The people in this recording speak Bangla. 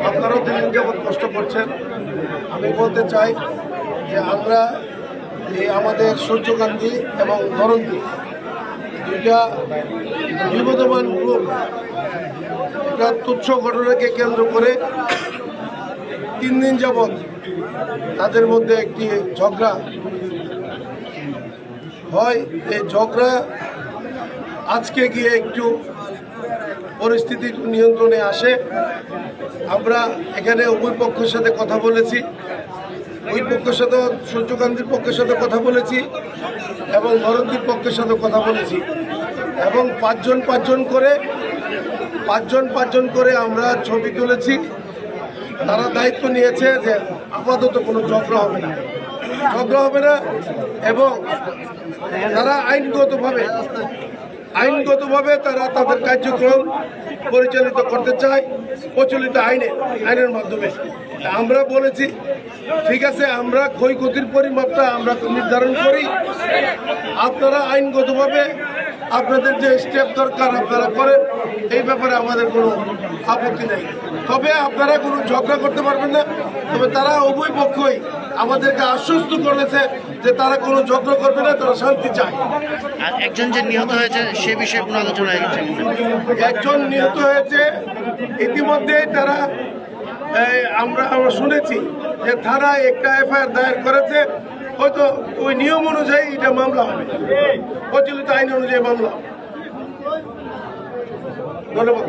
আপনারাও 3 দিন যাবৎ কষ্ট করছেন। আমি বলতে চাই যে আমরা এই আমাদের সূর্যকান্তি এবং ধরন্তী দুইটা বিবদমান গ্রুপ একটা তুচ্ছ ঘটনাকে কেন্দ্র করে 3 দিন যাবৎ তাদের মধ্যে একটি ঝগড়া হয়। এই ঝগড়া আজকে গিয়ে একটু পরিস্থিতি নিয়ন্ত্রণে আসে। আমরা এখানে উভয় পক্ষের সাথে কথা বলেছি, ওই পক্ষের সাথে সূর্যকান্তির পক্ষের সাথে কথা বলেছি এবং ধরন্তীর পক্ষের সাথে কথা বলেছি এবং পাঁচজন করে আমরা ছবি তুলেছি। তারা দায়িত্ব নিয়েছে যে আপাতত কোনো ঝগড়া হবে না এবং তারা আইনগতভাবে তারা তাদের কার্যক্রম পরিচালিত করতে চায় প্রচলিত আইনের মাধ্যমে। আমরা বলেছি ঠিক আছে, আমরা ক্ষয়ক্ষতির পরিমাপটা আমরা নির্ধারণ করি, আপনারা আইনগতভাবে আপনাদের যে স্টেপ দরকার আপনারা করেন, এই ব্যাপারে আমাদের কোনো আপত্তি নেই। তবে আপনারা কোনো ঝগড়া করতে পারবেন না। তবে তারা উভয় পক্ষই আমাদেরকে আশ্বস্ত করেছে যে তারা কোনো ঝগড়া করবে না, তারা শান্তি চায়। আর একজন যে নিহত হয়েছে সে বিষয়ে কোনো আলোচনা হয়েছে? একজন নিহত হয়েছে ইতিমধ্যেই তারা আমরা শুনেছি যে থানায় একটা এফআইআর দায়ের করেছে। হয়তো ওই নিয়ম অনুযায়ী এটা মামলা হবে, প্রচলিত আইন অনুযায়ী মামলা হবে। ধন্যবাদ।